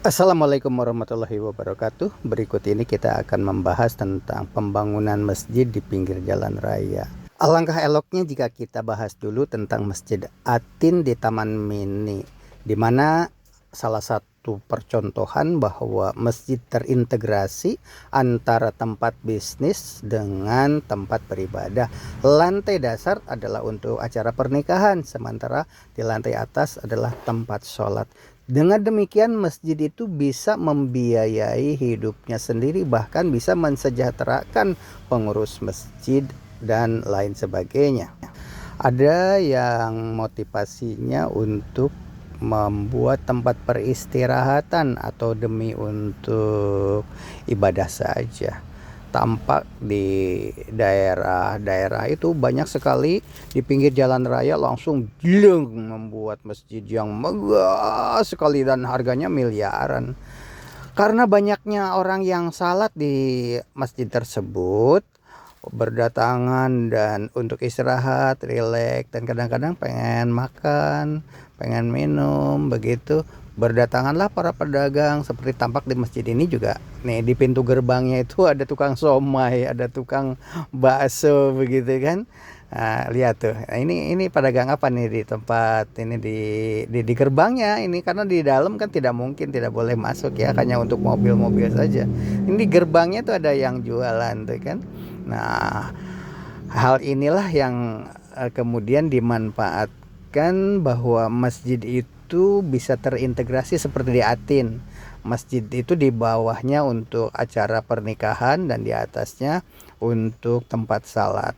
Assalamualaikum warahmatullahi wabarakatuh. Berikut ini kita akan membahas tentang pembangunan masjid di pinggir jalan raya. Alangkah eloknya jika kita bahas dulu tentang Masjid Atin di Taman Mini, di mana salah satu percontohan bahwa masjid terintegrasi antara tempat bisnis dengan tempat beribadah. Lantai dasar adalah untuk acara pernikahan, sementara di lantai atas adalah tempat sholat. Dengan demikian masjid itu bisa membiayai hidupnya sendiri, bahkan bisa mensejahterakan pengurus masjid dan lain sebagainya. Ada yang motivasinya untuk membuat tempat peristirahatan atau demi untuk ibadah saja. Tampak di daerah-daerah itu banyak sekali di pinggir jalan raya langsung jleng membuat masjid yang megah sekali dan harganya miliaran. Karena banyaknya orang yang salat di masjid tersebut, berdatangan dan untuk istirahat, rileks, dan kadang-kadang pengen makan, pengen minum, begitu berdatanganlah para pedagang. Seperti tampak di masjid ini juga nih, di pintu gerbangnya itu ada tukang somai, ada tukang bakso, begitu kan. Nah, lihat tuh. Nah, ini pedagang apa nih di tempat ini, di gerbangnya ini, karena di dalam kan tidak mungkin, tidak boleh masuk ya, hanya untuk mobil-mobil saja. Ini di gerbangnya tuh ada yang jualan tuh kan. Nah, hal inilah yang kemudian dimanfaatkan bahwa masjid itu bisa terintegrasi seperti di Atin. Masjid itu di bawahnya untuk acara pernikahan dan di atasnya untuk tempat salat.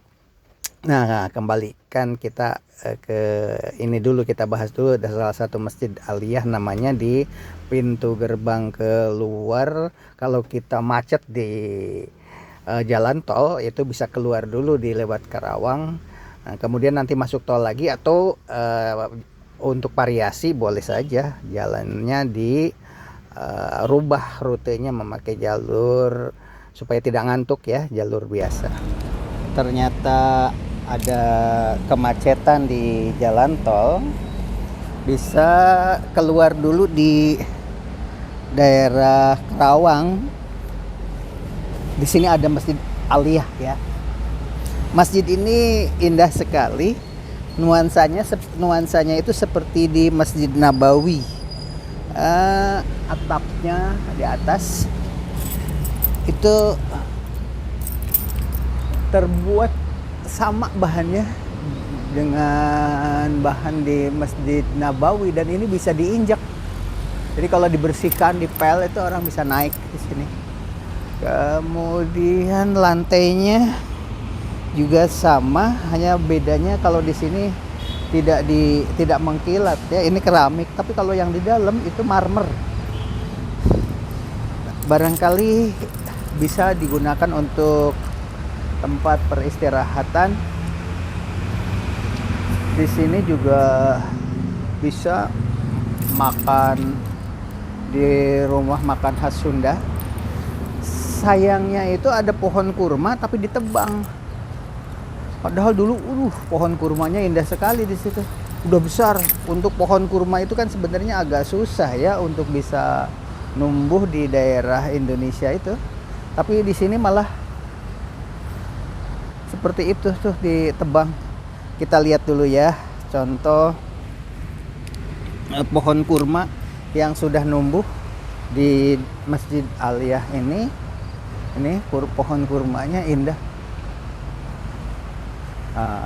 Nah, kembalikan kita ke ini dulu, kita bahas dulu. Ada salah satu masjid aliyah namanya di pintu gerbang keluar. Kalau kita macet di jalan tol itu bisa keluar dulu di lewat Karawang. Nah, kemudian nanti masuk tol lagi, atau untuk variasi boleh saja jalannya di rubah rutenya memakai jalur supaya tidak ngantuk ya, jalur biasa. Ternyata ada kemacetan di jalan tol, bisa keluar dulu di daerah Karawang. Di sini ada Masjid Aliyah ya. Masjid ini indah sekali. Nuansanya itu seperti di Masjid Nabawi. Atapnya di atas itu terbuat sama bahannya dengan bahan di Masjid Nabawi, dan ini bisa diinjak. Jadi kalau dibersihkan, dipel, itu orang bisa naik di sini. Kemudian lantainya juga sama, hanya bedanya kalau di sini tidak mengkilat ya, ini keramik, tapi kalau yang di dalam itu marmer. Barangkali bisa digunakan untuk tempat peristirahatan. Di sini juga bisa makan di rumah makan khas Sunda. Sayangnya itu ada pohon kurma tapi ditebang. Padahal dulu pohon kurmanya indah sekali di situ. Udah besar. Untuk pohon kurma itu kan sebenarnya agak susah ya untuk bisa numbuh di daerah Indonesia itu. Tapi di sini malah seperti itu tuh, ditebang. Kita lihat dulu ya contoh pohon kurma yang sudah numbuh di Masjid Aliyah ini. Ini pohon kurmanya indah.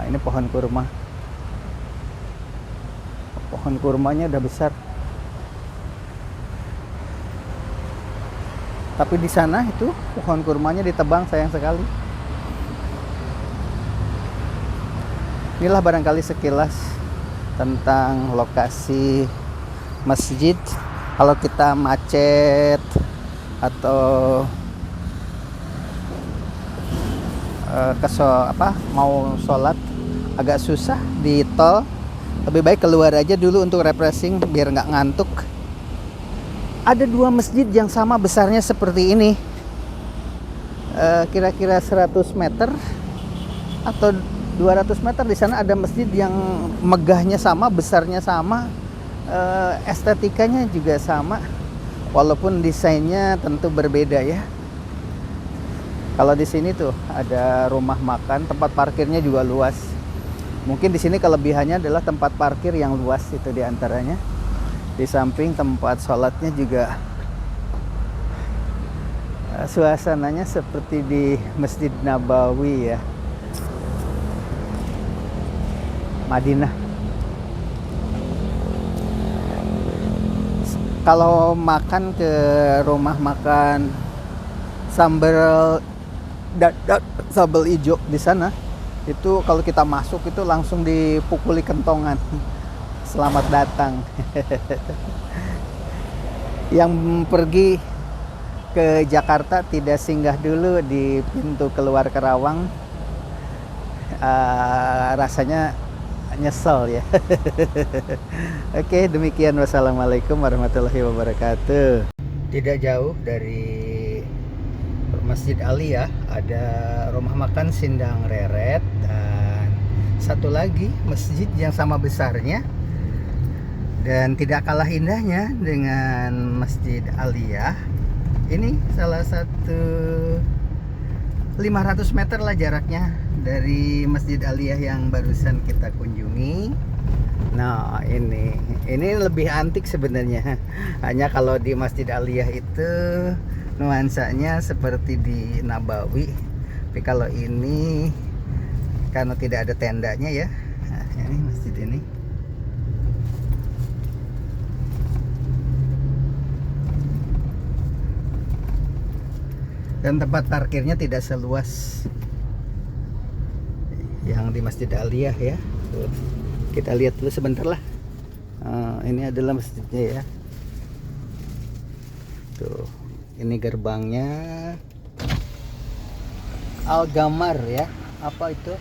Ini pohon kurma. Pohon kurmanya udah besar. Tapi di sana itu pohon kurmanya ditebang, sayang sekali. Inilah barangkali sekilas tentang lokasi masjid. Kalau kita macet atau mau sholat agak susah di tol, lebih baik keluar aja dulu untuk refreshing biar nggak ngantuk. Ada dua masjid yang sama besarnya seperti ini, kira-kira 100 meter atau 200 meter. Di sana ada masjid yang megahnya sama, besarnya sama, estetikanya juga sama. Walaupun desainnya tentu berbeda ya. Kalau di sini tuh ada rumah makan, tempat parkirnya juga luas. Mungkin di sini kelebihannya adalah tempat parkir yang luas itu diantaranya. Di samping tempat sholatnya juga suasananya seperti di Masjid Nabawi ya, Madinah. Kalau makan ke rumah makan sambal sambal hijau di sana, itu kalau kita masuk itu langsung dipukuli kentongan. Selamat datang. Yang pergi ke Jakarta tidak singgah dulu di pintu keluar Karawang, rasanya nyesel ya. Oke, demikian. Wassalamualaikum warahmatullahi wabarakatuh. Tidak jauh dari Masjid Aliyah ada rumah makan Sindang Reret, dan satu lagi masjid yang sama besarnya dan tidak kalah indahnya dengan Masjid Aliyah. Ini salah satu 500 meter lah jaraknya dari Masjid Aliyah yang barusan kita kunjungi. Nah, ini lebih antik sebenarnya. Hanya kalau di Masjid Aliyah itu nuansanya seperti di Nabawi, tapi kalau ini karena tidak ada tendanya ya. Nah, ini masjid ini. Dan tempat parkirnya tidak seluas yang di Masjid Aliyah ya. Tuh, kita lihat dulu sebentar lah. Ini adalah masjidnya ya. Tuh, ini gerbangnya Al-Gamar ya. Apa itu?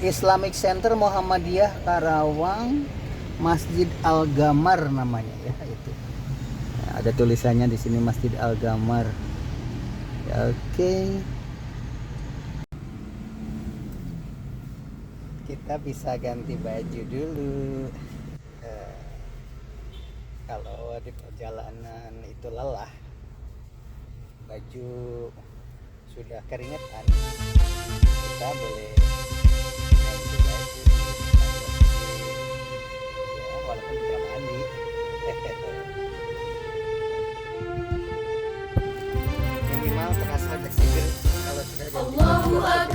Islamic Center Muhammadiyah Karawang, Masjid Al-Gamar namanya ya itu. Nah, ada tulisannya di sini Masjid Al-Gamar. Oke. Kita bisa ganti baju dulu. Kalau di perjalanan itu lelah, baju sudah keringetan, kita boleh ganti baju ya, walaupun tidak mandi. Minimal terasa seger kalau sudah ganti baju.